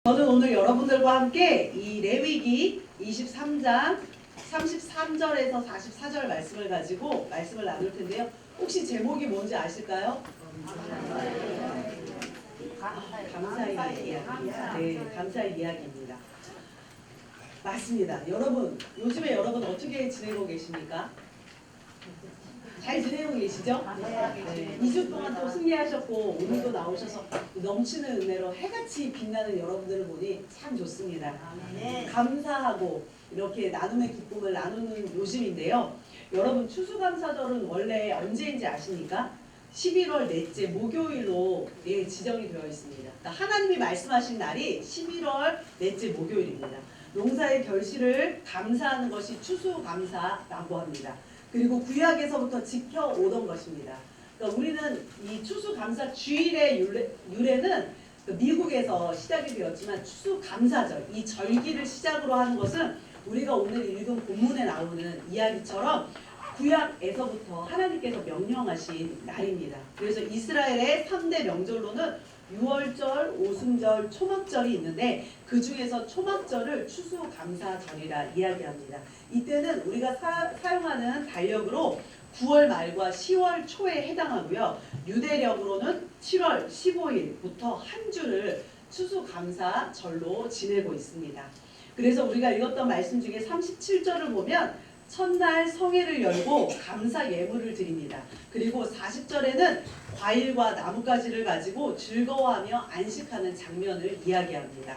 저는 오늘 여러분들과 함께 이 레위기 23장 33절에서 44절 말씀을 가지고 말씀을 나눌 텐데요. 혹시 제목이 뭔지 아실까요? 감사의 이야기입니다. 네, 감사의 이야기입니다. 맞습니다. 여러분, 요즘에 여러분 어떻게 지내고 계십니까? 잘 지내고 계시죠? 네. 2주 동안 또 승리하셨고 오늘도 나오셔서 넘치는 은혜로 해같이 빛나는 여러분들을 보니 참 좋습니다. 감사하고 이렇게 나눔의 기쁨을 나누는 요즘인데요. 여러분 추수감사절은 원래 언제인지 아십니까? 11월 넷째 목요일로 지정이 되어 있습니다. 그러니까 하나님이 말씀하신 날이 11월 넷째 목요일입니다. 농사의 결실을 감사하는 것이 추수감사라고 합니다. 그리고 구약에서부터 지켜오던 것입니다. 그러니까 우리는 이 추수감사 주일의 유래는 미국에서 시작이 되었지만 추수감사절, 이 절기를 시작으로 하는 것은 우리가 오늘 읽은 본문에 나오는 이야기처럼 구약에서부터 하나님께서 명령하신 날입니다. 그래서 이스라엘의 3대 명절로는 유월절, 오순절, 초막절이 있는데 그 중에서 초막절을 추수감사절이라 이야기합니다. 이때는 우리가 사용하는 달력으로 9월 말과 10월 초에 해당하고요. 유대력으로는 7월 15일부터 한 주를 추수감사절로 지내고 있습니다. 그래서 우리가 읽었던 말씀 중에 37절을 보면 첫날 성회를 열고 감사 예물을 드립니다. 그리고 40절에는 과일과 나뭇가지를 가지고 즐거워하며 안식하는 장면을 이야기합니다.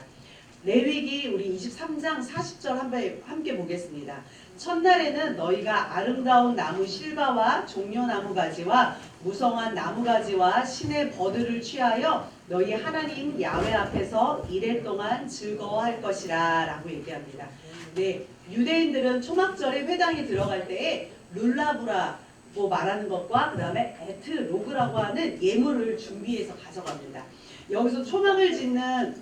레위기 우리 23장 40절 함께 보겠습니다. 첫날에는 너희가 아름다운 나무 실과와 종려나무 가지와 무성한 나무 가지와 신의 버들을 취하여 너희 하나님 야훼 앞에서 이래 동안 즐거워할 것이라 라고 얘기합니다. 네, 유대인들은 초막절에 회당에 들어갈 때에 룰라브라고 말하는 것과 그 다음에 에트로그라고 하는 예물을 준비해서 가져갑니다. 여기서 초막을 짓는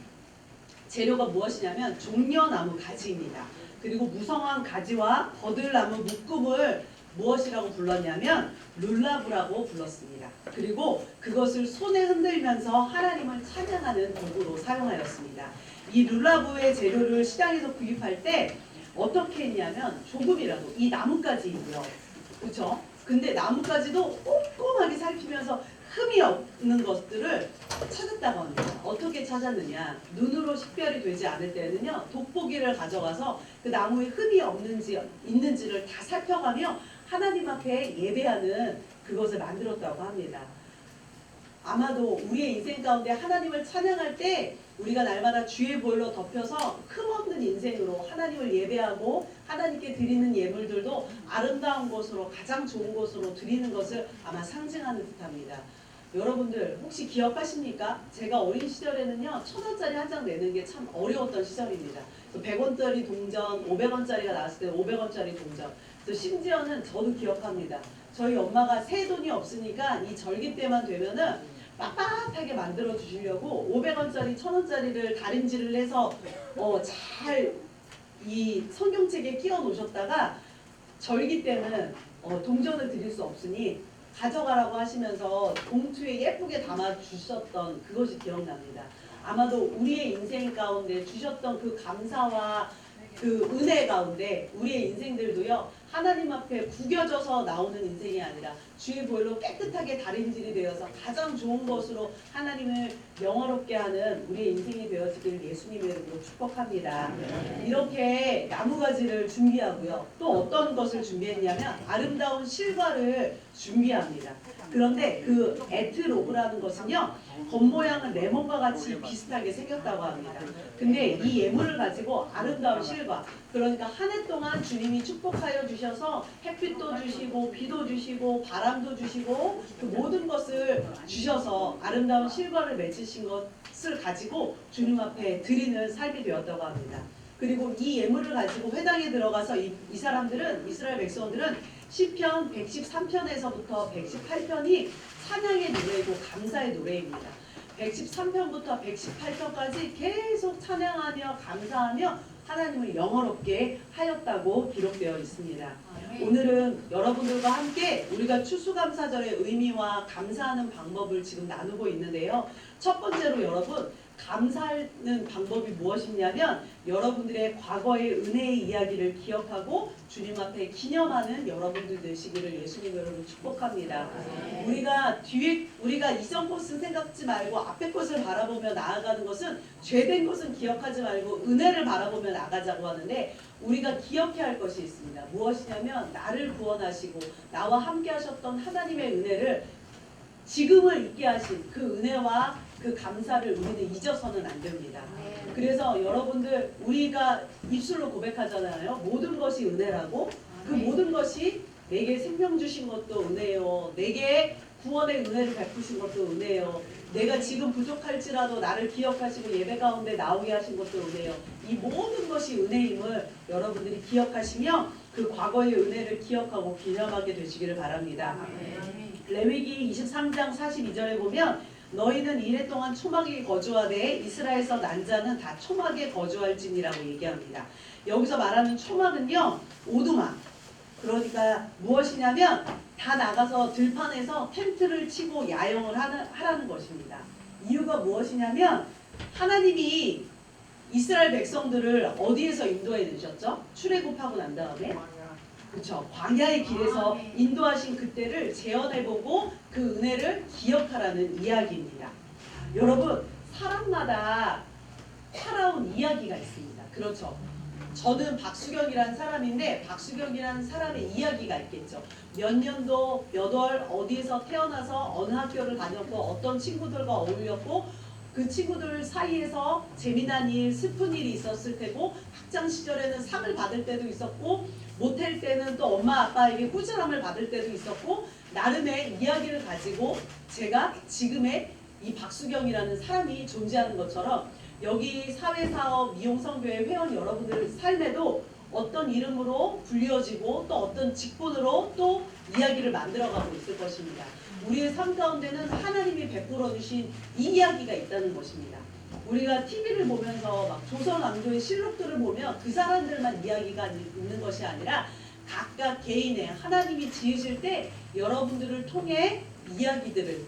재료가 무엇이냐면 종려나무 가지입니다. 그리고 무성한 가지와 버들나무 묶음을 무엇이라고 불렀냐면 룰라브라고 불렀습니다. 그리고 그것을 손에 흔들면서 하나님을 찬양하는 도구로 사용하였습니다. 이 룰라브의 재료를 시장에서 구입할 때 어떻게 했냐면 조금이라도 이 나뭇가지이고요. 그렇죠? 근데 나뭇가지도 꼼꼼하게 살피면서 흠이 없는 것들을 찾았다고 합니다. 어떻게 찾았느냐? 눈으로 식별이 되지 않을 때는요. 돋보기를 가져가서 그 나무에 흠이 있는지를 다 살펴가며 하나님 앞에 예배하는 그것을 만들었다고 합니다. 아마도 우리의 인생 가운데 하나님을 찬양할 때 우리가 날마다 주의 보혈로 덮여서 흠없는 인생으로 하나님을 예배하고 하나님께 드리는 예물들도 아름다운 곳으로 가장 좋은 곳으로 드리는 것을 아마 상징하는 듯합니다. 여러분들 혹시 기억하십니까? 제가 어린 시절에는요 1,000원짜리 한 장 내는 게 참 어려웠던 시절입니다. 100원짜리 동전, 500원짜리가 나왔을 때 500원짜리 동전. 심지어는 저도 기억합니다. 저희 엄마가 새 돈이 없으니까 이 절기 때만 되면은 빳빳하게 만들어 주시려고 500원짜리, 1,000원짜리를 다림질을 해서 잘 이 성경책에 끼워 놓으셨다가 절기 때는 동전을 드릴 수 없으니 가져가라고 하시면서 봉투에 예쁘게 담아 주셨던 그것이 기억납니다. 아마도 우리의 인생 가운데 주셨던 그 감사와 그 은혜 가운데 우리의 인생들도요 하나님 앞에 구겨져서 나오는 인생이 아니라 주의 보혈로 깨끗하게 다림질이 되어서 가장 좋은 것으로 하나님을 영화롭게 하는 우리의 인생이 되어지길 예수님의 이름으로 축복합니다. 이렇게 나무가지를 준비하고요. 또 어떤 것을 준비했냐면 아름다운 실과를 준비합니다. 그런데 그 에트로그라는 것은요 겉모양은 레몬과 같이 비슷하게 생겼다고 합니다. 근데 이 예물을 가지고 아름다운 실과, 그러니까 한 해 동안 주님이 축복하여 주셔서 햇빛도 주시고 비도 주시고 바람도 주시고 그 모든 것을 주셔서 아름다운 실과를 맺으신 것을 가지고 주님 앞에 드리는 삶이 되었다고 합니다. 그리고 이 예물을 가지고 회당에 들어가서 이 사람들은, 이스라엘 백성들은 시편 113편에서부터 118편이 찬양의 노래이고 감사의 노래입니다. 113편부터 118편까지 계속 찬양하며 감사하며 하나님을 영화롭게 하였다고 기록되어 있습니다. 오늘은 여러분들과 함께 우리가 추수감사절의 의미와 감사하는 방법을 지금 나누고 있는데요. 첫 번째로 여러분, 감사하는 방법이 무엇이냐면 여러분들의 과거의 은혜의 이야기를 기억하고 주님 앞에 기념하는 여러분들 되시기를 예수님 이름으로 축복합니다. 우리가 이전 것은 생각지 말고 앞의 것을 바라보며 나아가는 것은 죄된 것은 기억하지 말고 은혜를 바라보며 나가자고 하는데 우리가 기억해야 할 것이 있습니다. 무엇이냐면 나를 구원하시고 나와 함께 하셨던 하나님의 은혜를 지금을 있게 하신 그 은혜와 그 감사를 우리는 잊어서는 안 됩니다. 그래서 여러분들 우리가 입술로 고백하잖아요. 모든 것이 은혜라고. 그 모든 것이 내게 생명 주신 것도 은혜요. 내게 구원의 은혜를 베푸신 것도 은혜요. 내가 지금 부족할지라도 나를 기억하시고 예배 가운데 나오게 하신 것도 은혜요. 이 모든 것이 은혜임을 여러분들이 기억하시며 그 과거의 은혜를 기억하고 기념하게 되시기를 바랍니다. 레위기 23장 42절에 보면 너희는 이래 동안 초막에 거주하되 이스라엘에서 난 자는 다 초막에 거주할지니라고 얘기합니다. 여기서 말하는 초막은요, 오두막. 그러니까 무엇이냐면 다 나가서 들판에서 텐트를 치고 야영을 하라는 것입니다. 이유가 무엇이냐면 하나님이 이스라엘 백성들을 어디에서 인도해 내셨죠? 출애굽하고 난 다음에 그렇죠. 광야의 길에서 인도하신 그때를 재현해보고 그 은혜를 기억하라는 이야기입니다. 여러분 사람마다 살아온 이야기가 있습니다. 그렇죠. 저는 박수경이라는 사람인데 박수경이라는 사람의 이야기가 있겠죠. 몇 년도 몇 월 어디에서 태어나서 어느 학교를 다녔고 어떤 친구들과 어울렸고 그 친구들 사이에서 재미난 일, 슬픈 일이 있었을 테고 학창 시절에는 상을 받을 때도 있었고 못할 때는 또 엄마 아빠에게 꾸지람을 받을 때도 있었고 나름의 이야기를 가지고 제가 지금의 이 박수경이라는 사람이 존재하는 것처럼 여기 사회사업 미용성교회 회원 여러분들 삶에도 어떤 이름으로 불리어지고 또 어떤 직분으로 또 이야기를 만들어가고 있을 것입니다. 우리의 삶 가운데는 하나님이 베풀어 주신 이 이야기가 있다는 것입니다. 우리가 TV를 보면서 막 조선 왕조의 실록들을 보면 그 사람들만 이야기가 있는 것이 아니라 각각 개인의 하나님이 지으실 때 여러분들을 통해 이야기들을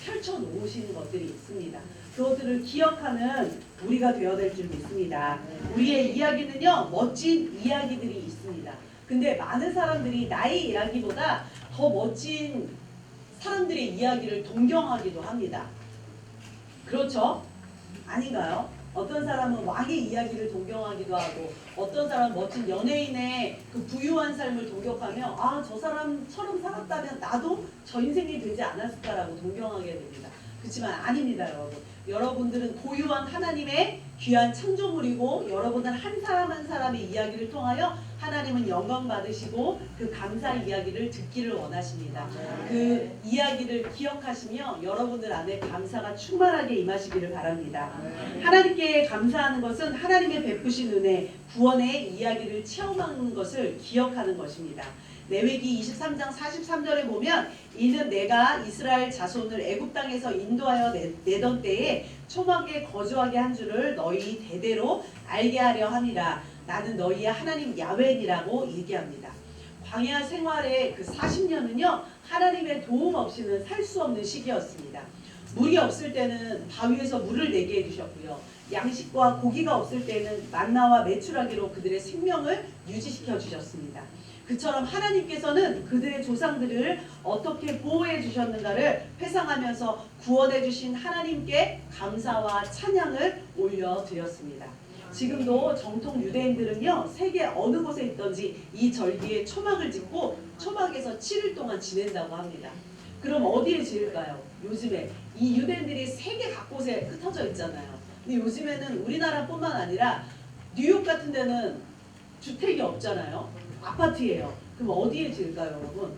펼쳐 놓으시는 것들이 있습니다. 그것들을 기억하는 우리가 되어야 될 줄 믿습니다. 우리의 이야기는요, 멋진 이야기들이 있습니다. 근데 많은 사람들이 나의 이야기보다 더 멋진 사람들의 이야기를 동경하기도 합니다. 그렇죠? 아닌가요? 어떤 사람은 왕의 이야기를 동경하기도 하고 어떤 사람은 멋진 연예인의 그 부유한 삶을 동경하며 아, 저 사람처럼 살았다면 나도 저 인생이 되지 않았을까라고 동경하게 됩니다. 그렇지만 아닙니다, 여러분. 여러분들은 고유한 하나님의 귀한 창조물이고 여러분은 한 사람 한 사람의 이야기를 통하여 하나님은 영광 받으시고 그 감사 이야기를 듣기를 원하십니다. 그 이야기를 기억하시며 여러분들 안에 감사가 충만하게 임하시기를 바랍니다. 하나님께 감사하는 것은 하나님의 베푸신 은혜, 구원의 이야기를 체험하는 것을 기억하는 것입니다. 레위기 23장 43절에 보면 이는 내가 이스라엘 자손을 애굽 땅에서 인도하여 내던 때에 초막에 거주하게 한 줄을 너희 대대로 알게 하려 함이라. 나는 너희의 하나님 야훼니라고 얘기합니다. 광야 생활의 그 40년은요 하나님의 도움 없이는 살 수 없는 시기였습니다. 물이 없을 때는 바위에서 물을 내게 해주셨고요. 양식과 고기가 없을 때는 만나와 메추라기로 그들의 생명을 유지시켜 주셨습니다. 그처럼 하나님께서는 그들의 조상들을 어떻게 보호해 주셨는가를 회상하면서 구원해 주신 하나님께 감사와 찬양을 올려드렸습니다. 지금도 정통 유대인들은요 세계 어느 곳에 있든지 이 절기에 초막을 짓고 초막에서 7일 동안 지낸다고 합니다. 그럼 어디에 지을까요? 요즘에 이 유대인들이 세계 각곳에 흩어져 있잖아요. 근데 요즘에는 우리나라뿐만 아니라 뉴욕 같은 데는 주택이 없잖아요. 아파트예요. 그럼 어디에 지을까요, 여러분?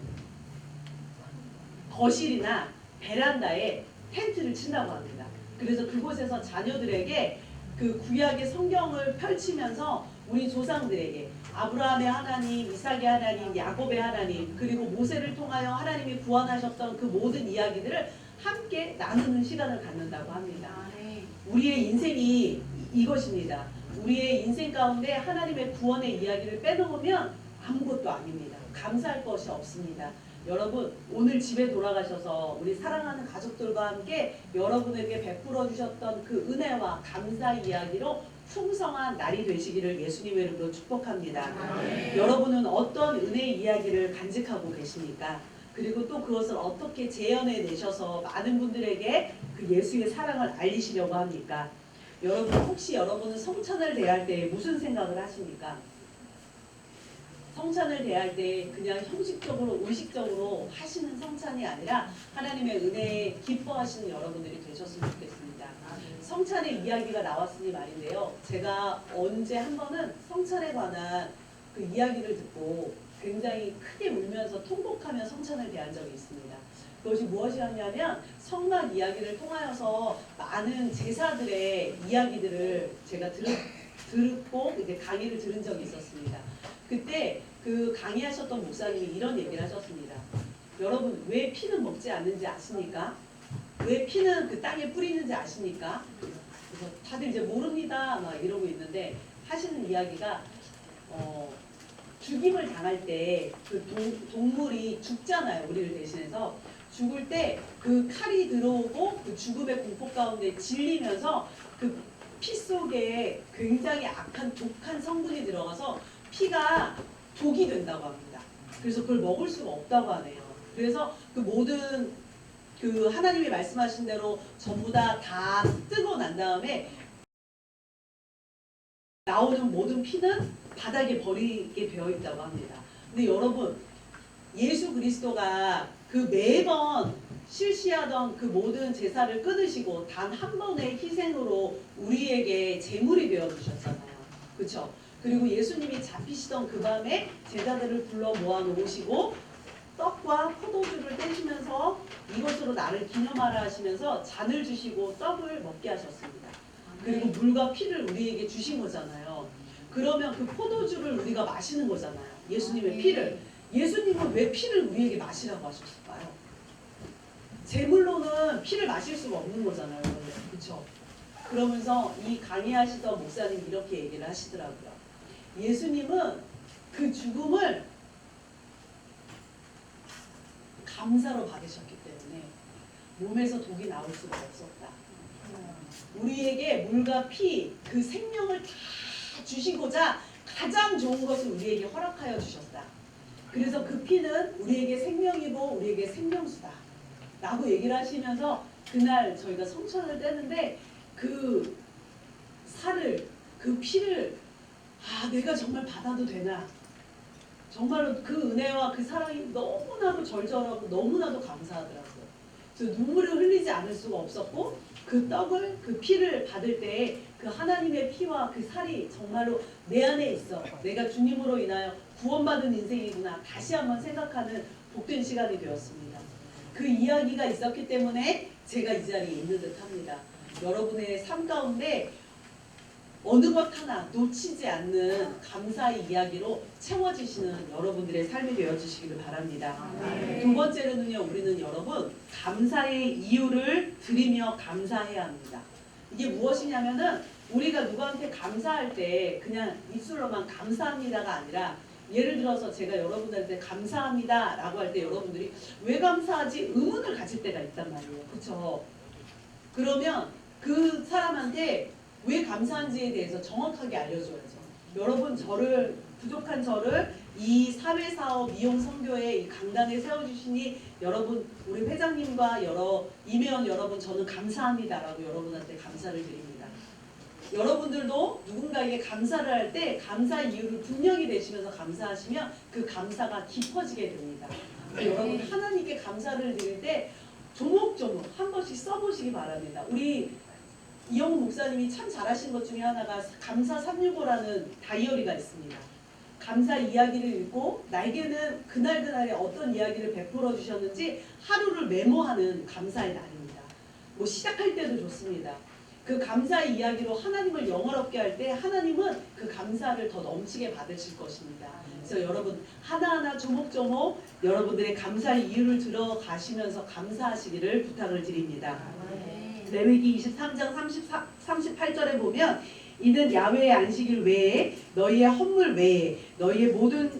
거실이나 베란다에 텐트를 친다고 합니다. 그래서 그곳에서 자녀들에게 그 구약의 성경을 펼치면서 우리 조상들에게 아브라함의 하나님, 이삭의 하나님, 야곱의 하나님, 그리고 모세를 통하여 하나님이 구원하셨던 그 모든 이야기들을 함께 나누는 시간을 갖는다고 합니다. 우리의 인생이 이것입니다. 우리의 인생 가운데 하나님의 구원의 이야기를 빼놓으면 아무것도 아닙니다. 감사할 것이 없습니다. 여러분 오늘 집에 돌아가셔서 우리 사랑하는 가족들과 함께 여러분에게 베풀어 주셨던 그 은혜와 감사 이야기로 풍성한 날이 되시기를 예수님의 이름으로 축복합니다. 여러분은 어떤 은혜 이야기를 간직하고 계십니까? 그리고 또 그것을 어떻게 재현해 내셔서 많은 분들에게 그 예수의 사랑을 알리시려고 합니까? 여러분 혹시 여러분은 성찬을 대할 때 무슨 생각을 하십니까? 성찬을 대할 때 그냥 형식적으로 의식적으로 하시는 성찬이 아니라 하나님의 은혜에 기뻐하시는 여러분들이 되셨으면 좋겠습니다. 성찬의 이야기가 나왔으니 말인데요. 제가 언제 한 번은 성찬에 관한 그 이야기를 듣고 굉장히 크게 울면서 통곡하며 성찬을 대한 적이 있습니다. 그것이 무엇이었냐면 성막 이야기를 통하여서 많은 제사들의 이야기들을 제가 듣고 이제 강의를 들은 적이 있었습니다. 그때 그 강의하셨던 목사님이 이런 얘기를 하셨습니다. 여러분 왜 피는 먹지 않는지 아십니까? 왜 피는 그 땅에 뿌리는지 아십니까? 그래서 다들 이제 모릅니다 막 이러고 있는데 하시는 이야기가 죽임을 당할 때 그 동물이 죽잖아요. 우리를 대신해서 죽을 때 그 칼이 들어오고 그 죽음의 공포 가운데 질리면서 그 피 속에 굉장히 악한 독한 성분이 들어가서 피가 독이 된다고 합니다. 그래서 그걸 먹을 수가 없다고 하네요. 그래서 그 모든 그 하나님이 말씀하신 대로 전부 다 뜨고 난 다음에 나오는 모든 피는 바닥에 버리게 되어 있다고 합니다. 근데 여러분 예수 그리스도가 그 매번 실시하던 그 모든 제사를 끊으시고 단 한 번의 희생으로 우리에게 제물이 되어 주셨잖아요. 그렇죠? 그리고 예수님이 잡히시던 그 밤에 제자들을 불러 모아 놓으시고 떡과 포도주를 떼시면서 이것으로 나를 기념하라 하시면서 잔을 주시고 떡을 먹게 하셨습니다. 그리고 물과 피를 우리에게 주신 거잖아요. 그러면 그 포도주를 우리가 마시는 거잖아요. 예수님의 피를. 예수님은 왜 피를 우리에게 마시라고 하셨을까요? 제물로는 피를 마실 수가 없는 거잖아요. 그렇죠? 그러면서 이 강의하시던 목사님이 이렇게 얘기를 하시더라고요. 예수님은 그 죽음을 감사로 받으셨기 때문에 몸에서 독이 나올 수가 없었다. 우리에게 물과 피, 그 생명을 다 주시고자 가장 좋은 것을 우리에게 허락하여 주셨다. 그래서 그 피는 우리에게 생명이고 우리에게 생명수다 라고 얘기를 하시면서 그날 저희가 성찬을 떼는데 그 살을, 그 피를 내가 정말 받아도 되나, 정말로 그 은혜와 그 사랑이 너무나도 절절하고 너무나도 감사하더라고요. 그래서 눈물을 흘리지 않을 수가 없었고 그 떡을, 그 피를 받을 때 그 하나님의 피와 그 살이 정말로 내 안에 있어. 내가 주님으로 인하여 구원받은 인생이구나. 다시 한번 생각하는 복된 시간이 되었습니다. 그 이야기가 있었기 때문에 제가 이 자리에 있는 듯합니다. 여러분의 삶 가운데 어느 것 하나 놓치지 않는 감사의 이야기로 채워지시는 여러분들의 삶이 되어주시기를 바랍니다. 두 번째로는요, 우리는 여러분 감사의 이유를 드리며 감사해야 합니다. 이게 무엇이냐면은 우리가 누구한테 감사할 때 그냥 입술로만 감사합니다가 아니라 예를 들어서 제가 여러분들한테 감사합니다 라고 할 때 여러분들이 왜 감사하지? 의문을 가질 때가 있단 말이에요. 그렇죠? 그러면 그 사람한테 왜 감사한지에 대해서 정확하게 알려줘야죠. 여러분 부족한 저를 이 사회사업 미용 선교회 이 강단에 세워주시니 여러분 우리 회장님과 여러 임회원 여러분 저는 감사합니다라고 여러분한테 감사를 드립니다. 여러분들도 누군가에게 감사를 할 때 감사 이유를 분명히 내시면서 감사하시면 그 감사가 깊어지게 됩니다. 여러분 하나님께 감사를 드릴 때 조목조목 한 번씩 써보시기 바랍니다. 우리 이영우 목사님이 참 잘하신 것 중에 하나가 감사 365라는 다이어리가 있습니다. 감사 이야기를 읽고 나에게는 그날그날에 어떤 이야기를 베풀어 주셨는지 하루를 메모하는 감사의 날입니다. 뭐 시작할 때도 좋습니다. 그 감사의 이야기로 하나님을 영화롭게 할 때 하나님은 그 감사를 더 넘치게 받으실 것입니다. 그래서 여러분 하나하나 조목조목 여러분들의 감사의 이유를 들어가시면서 감사하시기를 부탁을 드립니다. 레위기 23장 38절에 보면 이는 야외의 안식일 외에 너희의 헌물 외에 너희의 모든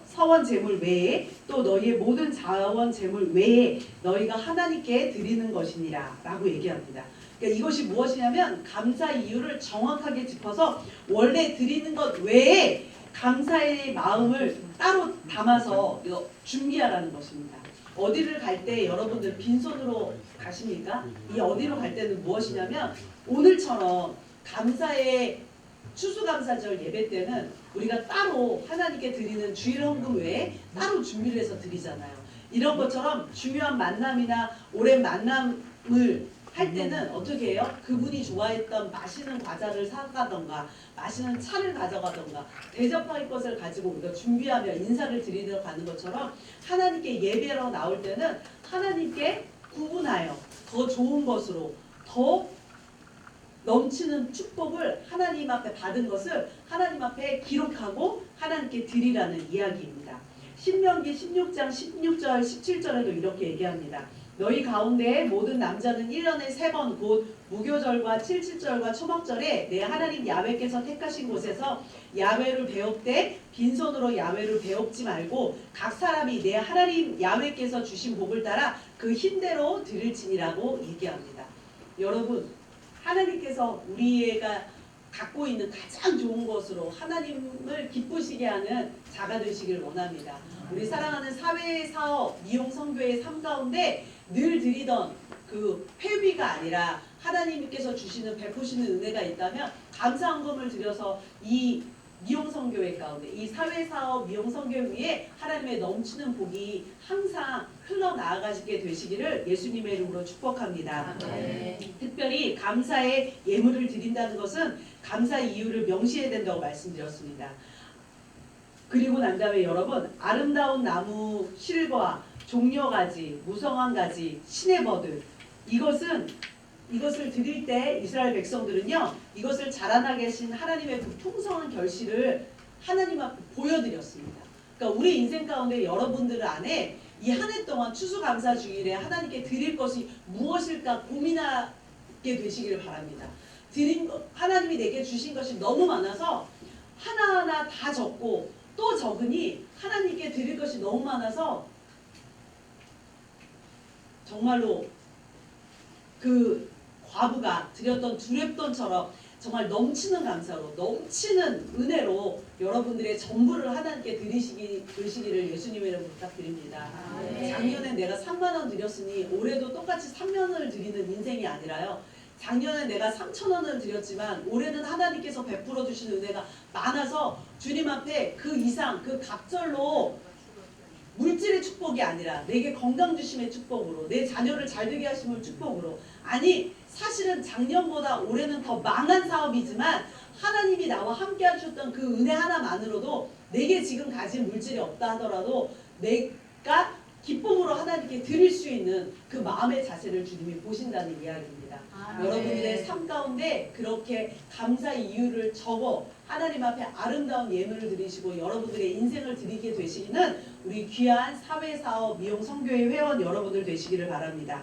서원 제물 외에 또 너희의 모든 자원 제물 외에 너희가 하나님께 드리는 것이니라 라고 얘기합니다. 그러니까 이것이 무엇이냐면 감사 이유를 정확하게 짚어서 원래 드리는 것 외에 감사의 마음을 따로 담아서 준비하라는 것입니다. 어디를 갈 때 여러분들 빈손으로 가십니까? 이 어디로 갈 때는 무엇이냐면 오늘처럼 감사의 추수감사절 예배 때는 우리가 따로 하나님께 드리는 주일 헌금 외에 따로 준비를 해서 드리잖아요. 이런 것처럼 중요한 만남이나 오랜 만남을 할 때는 어떻게 해요? 그분이 좋아했던 맛있는 과자를 사가던가 맛있는 차를 가져가던가 대접할 것을 가지고 우리가 준비하며 인사를 드리러 가는 것처럼 하나님께 예배로 나올 때는 하나님께 구분하여 더 좋은 것으로 더 넘치는 축복을 하나님 앞에 받은 것을 하나님 앞에 기록하고 하나님께 드리라는 이야기입니다. 신명기 16장 16절 17절에도 이렇게 얘기합니다. 너희 가운데 모든 남자는 1년에 3번 곧 무교절과 칠칠절과 초막절에 내 하나님 야훼께서 택하신 곳에서 야훼를 배웁되 빈손으로 야훼를 배웁지 말고 각 사람이 내 하나님 야훼께서 주신 복을 따라 그 힘대로 드릴지니라고 얘기합니다. 여러분 하나님께서 우리가 갖고 있는 가장 좋은 것으로 하나님을 기쁘시게 하는 자가 되시길 원합니다. 우리 사랑하는 사회사업 미용성교의 삶 가운데 늘 드리던 그 회비가 아니라 하나님께서 주시는 베푸시는 은혜가 있다면 감사헌금을 드려서 이 미용성교회 가운데 이 사회사업 미용성교회 위에 하나님의 넘치는 복이 항상 흘러나아가시게 되시기를 예수님의 이름으로 축복합니다. 특별히 감사의 예물을 드린다는 것은 감사 이유를 명시해야 된다고 말씀드렸습니다. 그리고 난 다음에 여러분 아름다운 나무 실과 종려가지, 무성한가지, 시내버드 이것을 드릴 때 이스라엘 백성들은요 이것을 자라나게 하신 하나님의 그 풍성한 결실을 하나님 앞에 보여드렸습니다. 그러니까 우리 인생 가운데 여러분들 안에 이 한 해 동안 추수감사 주일에 하나님께 드릴 것이 무엇일까 고민하게 되시기를 바랍니다. 하나님이 내게 주신 것이 너무 많아서 하나하나 다 적고 또 적으니 하나님께 드릴 것이 너무 많아서 정말로 그 과부가 드렸던 두랩돈처럼 정말 넘치는 감사로 넘치는 은혜로 여러분들의 전부를 하나님께 드리시기를 예수님의 이름으로 부탁드립니다. 작년에 내가 3만 원 드렸으니 올해도 똑같이 3만 원을 드리는 인생이 아니라요. 작년에 내가 3천 원을 드렸지만 올해는 하나님께서 베풀어 주신 은혜가 많아서 주님 앞에 그 이상 그 갑절로 물질의 축복이 아니라 내게 건강 주심의 축복으로 내 자녀를 잘 되게 하심을 축복으로 아니 사실은 작년보다 올해는 더 망한 사업이지만 하나님이 나와 함께 하셨던 그 은혜 하나만으로도 내게 지금 가진 물질이 없다 하더라도 내가 기쁨으로 하나님께 드릴 수 있는 그 마음의 자세를 주님이 보신다는 이야기입니다. 여러분들의 삶 가운데 그렇게 감사 이유를 적어 하나님 앞에 아름다운 예물을 드리시고 여러분들의 인생을 드리게 되시는 우리 귀한 사회사업 미용성교회 회원 여러분들 되시기를 바랍니다.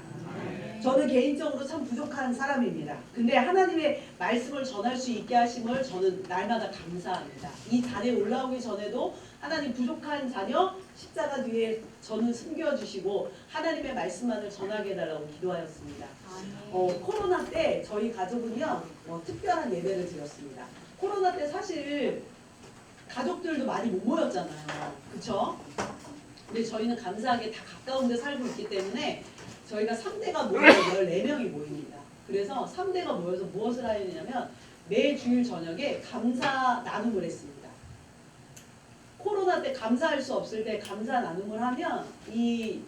저는 개인적으로 참 부족한 사람입니다. 근데 하나님의 말씀을 전할 수 있게 하심을 저는 날마다 감사합니다. 이 자리에 올라오기 전에도 하나님 부족한 자녀 십자가 뒤에 저는 숨겨주시고 하나님의 말씀만을 전하게 해달라고 기도하였습니다. 코로나 때 저희 가족은요 특별한 예배를 드렸습니다. 코로나 때 사실 가족들도 많이 못 모였잖아요. 그쵸? 근데 저희는 감사하게 다 가까운 데 살고 있기 때문에 저희가 3대가 모여서 14명이 모입니다. 그래서 3대가 모여서 무엇을 하느냐면 매 주일 저녁에 감사 나눔을 했습니다. 코로나 때 감사할 수 없을 때 감사 나눔을 하면 이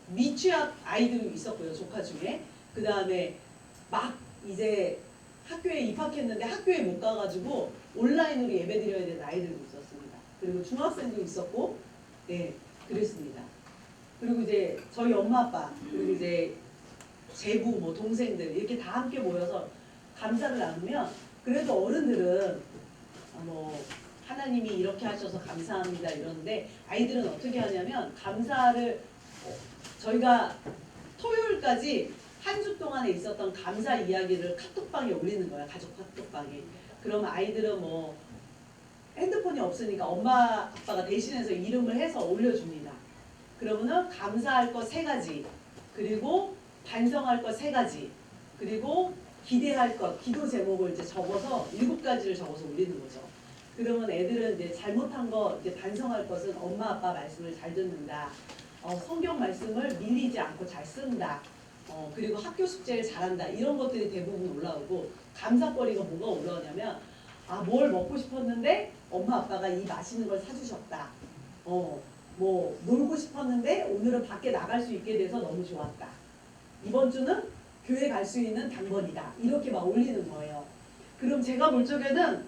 미취학 아이들이 있었고요. 조카 중에. 그 다음에 막 이제 학교에 입학했는데 학교에 못 가가지고 온라인으로 예배드려야 되는 아이들도 있었습니다. 그리고 중학생도 있었고 네 그랬습니다. 그리고 이제 저희 엄마 아빠 그리고 이제 제부 뭐 동생들 이렇게 다 함께 모여서 감사를 나누면 그래도 어른들은 뭐 하나님이 이렇게 하셔서 감사합니다 이러는데 아이들은 어떻게 하냐면 감사를 저희가 토요일까지 한 주 동안에 있었던 감사 이야기를 카톡방에 올리는 거야. 가족 카톡방에. 그러면 아이들은 뭐 핸드폰이 없으니까 엄마 아빠가 대신해서 이름을 해서 올려줍니다. 그러면은 감사할 것 3가지, 그리고 반성할 것 3가지, 그리고 기대할 것, 기도 제목을 이제 적어서 7가지를 적어서 올리는 거죠. 그러면 애들은 이제 잘못한 거, 이제 반성할 것은 엄마 아빠 말씀을 잘 듣는다. 성경 말씀을 밀리지 않고 잘 쓴다. 그리고 학교 숙제를 잘한다. 이런 것들이 대부분 올라오고, 감사거리가 뭐가 올라오냐면, 뭘 먹고 싶었는데 엄마 아빠가 이 맛있는 걸 사주셨다. 뭐 놀고 싶었는데 오늘은 밖에 나갈 수 있게 돼서 너무 좋았다. 이번 주는 교회 갈 수 있는 당번이다. 이렇게 막 올리는 거예요. 그럼 제가 볼 적에는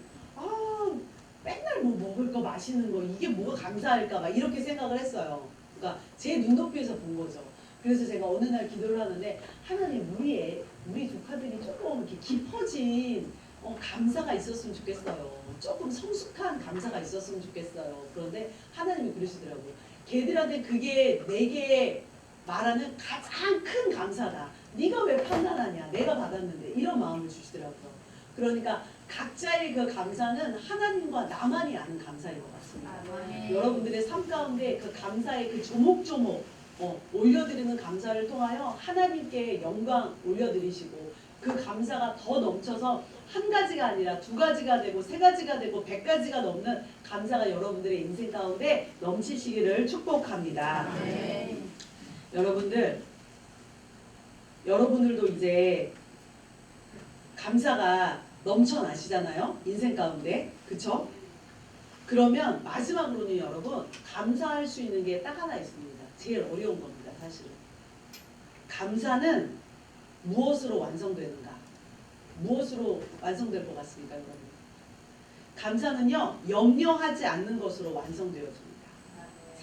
맨날 뭐 먹을 거 맛있는 거 이게 뭐가 감사할까 막 이렇게 생각을 했어요. 그러니까 제 눈높이에서 본 거죠. 그래서 제가 어느 날 기도를 하는데 하나님 우리 조카들이 조금 이렇게 깊어진 감사가 있었으면 좋겠어요. 조금 성숙한 감사가 있었으면 좋겠어요. 그런데 하나님이 그러시더라고요. 걔들한테 그게 내게 말하는 가장 큰 감사다. 네가 왜 판단하냐. 내가 받았는데. 이런 마음을 주시더라고요. 그러니까 각자의 그 감사는 하나님과 나만이 아는 감사인 것 같습니다. 여러분들의 삶 가운데 그 감사의 그 조목조목 올려드리는 감사를 통하여 하나님께 영광 올려드리시고 그 감사가 더 넘쳐서 1가지가 아니라 2가지가 되고 3가지가 되고 100가지가 넘는 감사가 여러분들의 인생 가운데 넘치시기를 축복합니다. 여러분들도 이제 감사가 넘쳐나시잖아요. 인생 가운데. 그쵸? 그러면 마지막으로는 여러분 감사할 수 있는 게 딱 하나 있습니다. 제일 어려운 겁니다. 사실은. 감사는 무엇으로 완성되는가? 무엇으로 완성될 것 같습니까? 여러분? 감사는요. 염려하지 않는 것으로 완성되어집니다.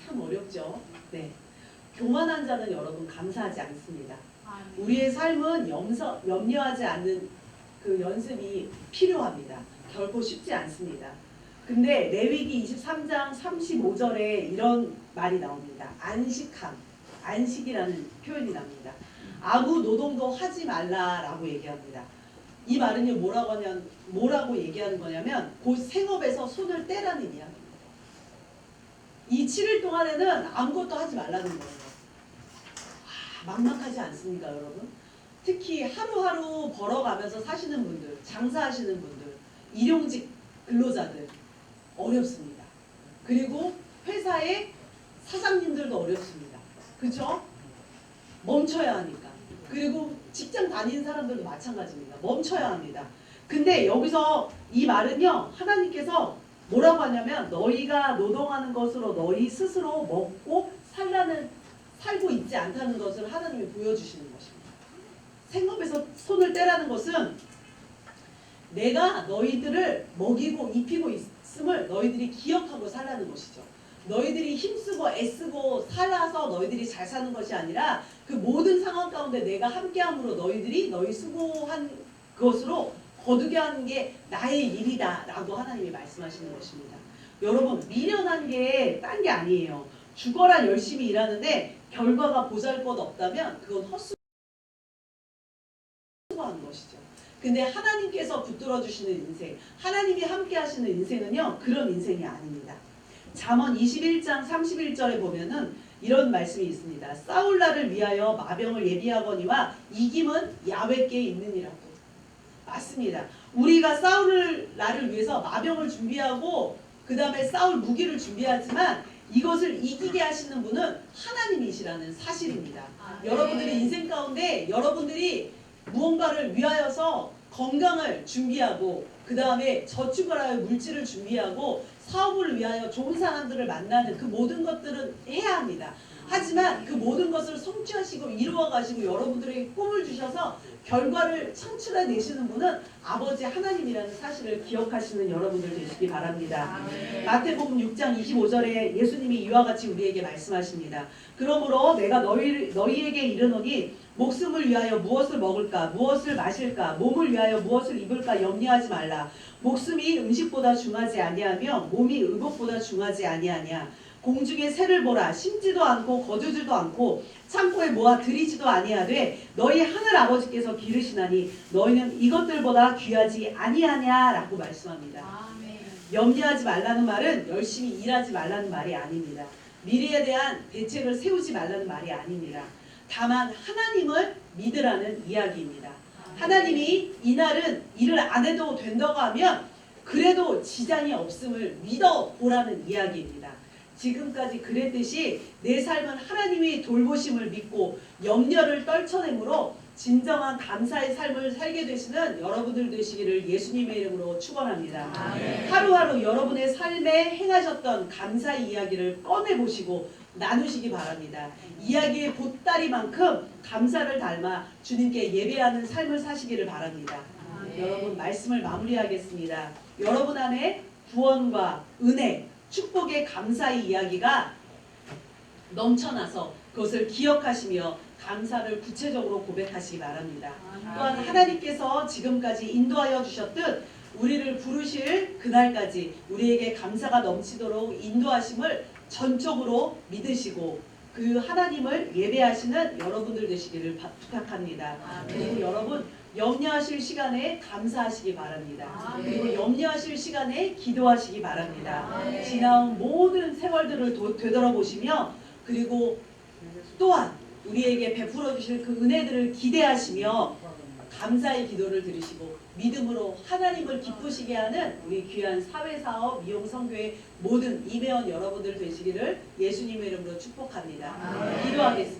참 어렵죠? 네. 교만한 자는 여러분 감사하지 않습니다. 우리의 삶은 염려하지 않는 그 연습이 필요합니다. 결코 쉽지 않습니다. 근데 레위기 23장 35절에 이런 말이 나옵니다. 안식이라는 표현이 납니다. 아무 노동도 하지 말라라고 얘기합니다. 이 말은요 뭐라고 얘기하는 거냐면 곧 생업에서 손을 떼라는 이야기입니다. 이 7일 동안에는 아무것도 하지 말라는 거예요. 막막하지 않습니까, 여러분? 특히 하루하루 벌어가면서 사시는 분들, 장사하시는 분들, 일용직 근로자들 어렵습니다. 그리고 회사의 사장님들도 어렵습니다. 그렇죠? 멈춰야 하니까. 그리고 직장 다니는 사람들도 마찬가지입니다. 멈춰야 합니다. 근데 여기서 이 말은요. 하나님께서 뭐라고 하냐면 너희가 노동하는 것으로 너희 스스로 먹고 살고 있지 않다는 것을 하나님이 보여주시는 것입니다. 생업에서 손을 떼라는 것은 내가 너희들을 먹이고 입히고 있음을 너희들이 기억하고 살라는 것이죠. 너희들이 힘쓰고 애쓰고 살아서 너희들이 잘 사는 것이 아니라 그 모든 상황 가운데 내가 함께함으로 너희 수고한 것으로 거두게 하는 게 나의 일이다 라고 하나님이 말씀하시는 것입니다. 여러분 미련한 게 딴 게 아니에요. 죽어라 열심히 일하는데 결과가 보잘것없다면 그건 헛수고하는 것이죠. 근데 하나님께서 붙들어 주시는 인생, 하나님이 함께 하시는 인생은요 그런 인생이 아닙니다. 잠언 21장 31절에 보면은 이런 말씀이 있습니다. 싸울 날을 위하여 마병을 예비하거니와 이김은 야훼께 있느니라고. 맞습니다. 우리가 싸울 날을 위해서 마병을 준비하고 그 다음에 싸울 무기를 준비하지만 이것을 이기게 하시는 분은 하나님이시라는 사실입니다. 여러분들이 인생 가운데 여러분들이 무언가를 위하여서 건강을 준비하고 그 다음에 저축을 하여 물질을 준비하고 사업을 위하여 좋은 사람들을 만나는 그 모든 것들은 해야 합니다. 하지만 그 모든 것을 성취하시고 이루어가시고 여러분들에게 꿈을 주셔서 결과를 창출해내시는 분은 아버지 하나님이라는 사실을 기억하시는 여러분들 되시기 바랍니다. 마태복음 6장 25절에 예수님이 이와 같이 우리에게 말씀하십니다. 그러므로 내가 너희에게 이르노니 목숨을 위하여 무엇을 먹을까 무엇을 마실까 몸을 위하여 무엇을 입을까 염려하지 말라. 목숨이 음식보다 중하지 아니하며 몸이 의복보다 중하지 아니하냐. 공중의 새를 보라. 심지도 않고 거두지도 않고 창고에 모아 들이지도 아니하되 너희 하늘 아버지께서 기르시나니 너희는 이것들보다 귀하지 아니하냐라고 말씀합니다. 아멘. 염려하지 말라는 말은 열심히 일하지 말라는 말이 아닙니다. 미래에 대한 대책을 세우지 말라는 말이 아닙니다. 다만 하나님을 믿으라는 이야기입니다. 하나님이 이날은 일을 안 해도 된다고 하면 그래도 지장이 없음을 믿어보라는 이야기입니다. 지금까지 그랬듯이 내 삶은 하나님이 돌보심을 믿고 염려를 떨쳐내므로 진정한 감사의 삶을 살게 되시는 여러분들 되시기를 예수님의 이름으로 축원합니다. 하루하루 여러분의 삶에 행하셨던 감사의 이야기를 꺼내보시고 나누시기 바랍니다. 이야기의 보따리만큼 감사를 닮아 주님께 예배하는 삶을 사시기를 바랍니다. 여러분 말씀을 마무리하겠습니다. 여러분 안에 구원과 은혜, 축복의 감사의 이야기가 넘쳐나서 그것을 기억하시며 감사를 구체적으로 고백하시기 바랍니다. 또한 하나님께서 지금까지 인도하여 주셨듯 우리를 부르실 그날까지 우리에게 감사가 넘치도록 인도하심을 전적으로 믿으시고 그 하나님을 예배하시는 여러분들 되시기를 부탁합니다. 그리고 여러분 염려하실 시간에 감사하시기 바랍니다. 그리고 염려하실 시간에 기도하시기 바랍니다. 지나온 모든 세월들을 되돌아보시며 그리고 또한 우리에게 베풀어 주실 그 은혜들을 기대하시며 감사의 기도를 드리시고 믿음으로 하나님을 기쁘시게 하는 우리 귀한 사회사업 미용선교의 모든 임회원 여러분들 되시기를 예수님의 이름으로 축복합니다. 기도하겠습니다.